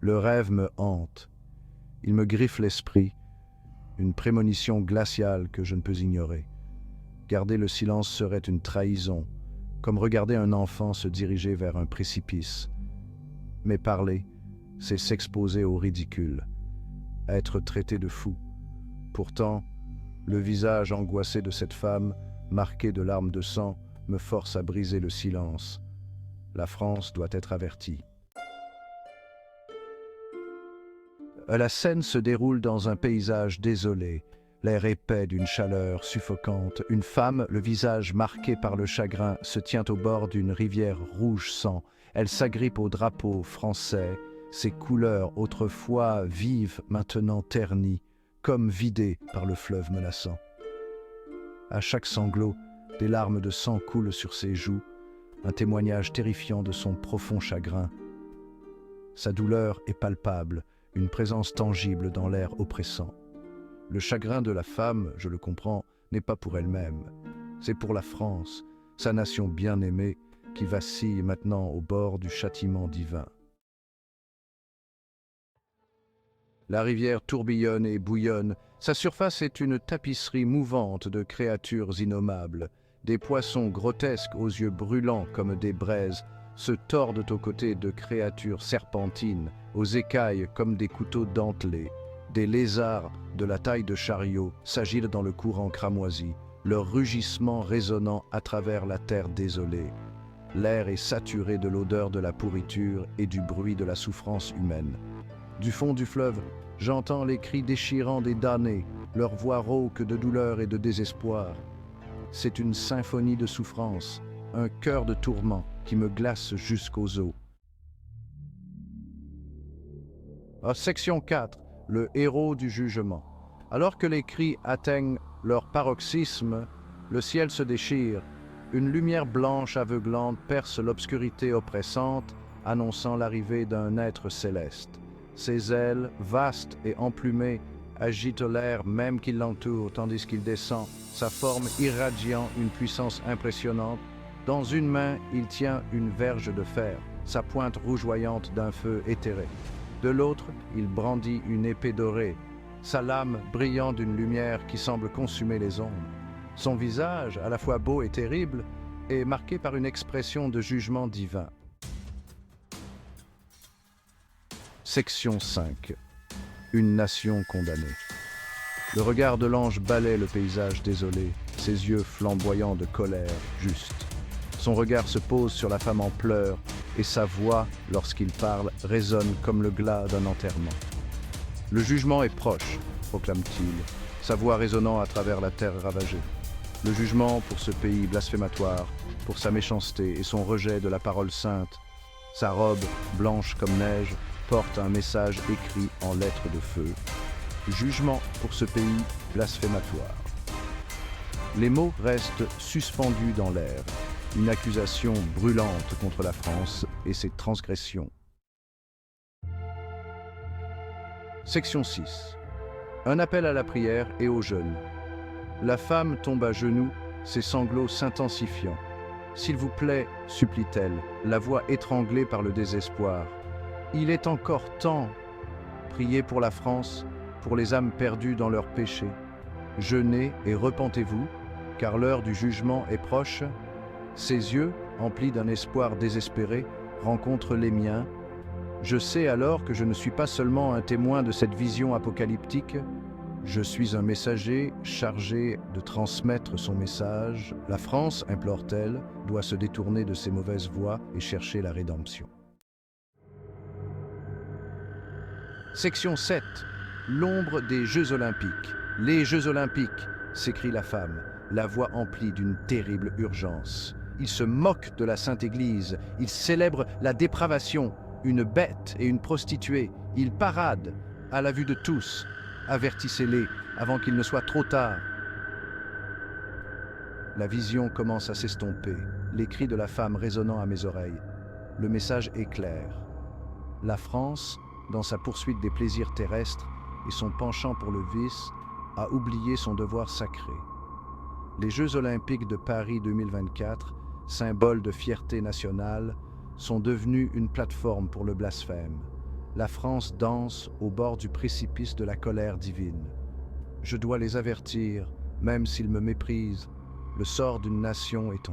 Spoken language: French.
Le rêve me hante. Il me griffe l'esprit, une prémonition glaciale que je ne peux ignorer. Garder le silence serait une trahison, comme regarder un enfant se diriger vers un précipice. Mais parler, c'est s'exposer au ridicule, être traité de fou. Pourtant, le visage angoissé de cette femme, marqué de larmes de sang, me force à briser le silence. La France doit être avertie. La scène se déroule dans un paysage désolé, l'air épais d'une chaleur suffocante. Une femme, le visage marqué par le chagrin, se tient au bord d'une rivière rouge sang. Elle s'agrippe au drapeau français, ses couleurs autrefois vives, maintenant ternies, comme vidées par le fleuve menaçant. À chaque sanglot, des larmes de sang coulent sur ses joues, un témoignage terrifiant de son profond chagrin. Sa douleur est palpable, une présence tangible dans l'air oppressant. Le chagrin de la femme, je le comprends, n'est pas pour elle-même. C'est pour la France, sa nation bien-aimée, qui vacille maintenant au bord du châtiment divin. La rivière tourbillonne et bouillonne. Sa surface est une tapisserie mouvante de créatures innommables. Des poissons grotesques aux yeux brûlants comme des braises se tordent aux côtés de créatures serpentines, aux écailles comme des couteaux dentelés. Des lézards de la taille de chariots s'agitent dans le courant cramoisi, leur rugissement résonnant à travers la terre désolée. L'air est saturé de l'odeur de la pourriture et du bruit de la souffrance humaine. Du fond du fleuve, j'entends les cris déchirants des damnés, leurs voix rauques de douleur et de désespoir. C'est une symphonie de souffrance, un chœur de tourment qui me glace jusqu'aux os. Section 4. Le héros du jugement. Alors que les cris atteignent leur paroxysme, le ciel se déchire. Une lumière blanche aveuglante perce l'obscurité oppressante, annonçant l'arrivée d'un être céleste. Ses ailes, vastes et emplumées, agitent l'air même qui l'entoure tandis qu'il descend, sa forme irradiant une puissance impressionnante. Dans une main, il tient une verge de fer, sa pointe rougeoyante d'un feu éthéré. De l'autre, il brandit une épée dorée, sa lame brillant d'une lumière qui semble consumer les ombres. Son visage, à la fois beau et terrible, est marqué par une expression de jugement divin. Section 5. Une nation condamnée. Le regard de l'ange balaie le paysage désolé, ses yeux flamboyants de colère juste. Son regard se pose sur la femme en pleurs, et sa voix, lorsqu'il parle, résonne comme le glas d'un enterrement. Le jugement est proche, proclame-t-il, sa voix résonnant à travers la terre ravagée. Le jugement pour ce pays blasphématoire, pour sa méchanceté et son rejet de la parole sainte. Sa robe, blanche comme neige, porte un message écrit en lettres de feu. Jugement pour ce pays blasphématoire. Les mots restent suspendus dans l'air, une accusation brûlante contre la France et ses transgressions. Section 6. Un appel à la prière et au jeûne. La femme tombe à genoux, ses sanglots s'intensifiant. « S'il vous plaît, supplie-t-elle, la voix étranglée par le désespoir. Il est encore temps. Priez pour la France, pour les âmes perdues dans leurs péchés. Jeûnez et repentez-vous, car l'heure du jugement est proche. » Ses yeux, emplis d'un espoir désespéré, rencontrent les miens. Je sais alors que je ne suis pas seulement un témoin de cette vision apocalyptique, je suis un messager chargé de transmettre son message. La France, implore-t-elle, doit se détourner de ses mauvaises voies et chercher la rédemption. Section 7. L'ombre des Jeux Olympiques. Les Jeux Olympiques, s'écrie la femme, la voix emplie d'une terrible urgence. Il se moque de la Sainte Église, il célèbre la dépravation, une bête et une prostituée. Il parade à la vue de tous. Avertissez-les avant qu'il ne soit trop tard. La vision commence à s'estomper, les cris de la femme résonnant à mes oreilles. Le message est clair. La France, dans sa poursuite des plaisirs terrestres et son penchant pour le vice, a oublié son devoir sacré. Les Jeux Olympiques de Paris 2024, symbole de fierté nationale, sont devenus une plateforme pour le blasphème. la France danse au bord du précipice de la colère divine. Je dois les avertir, même s'ils me méprisent, le sort d'une nation est en jeu.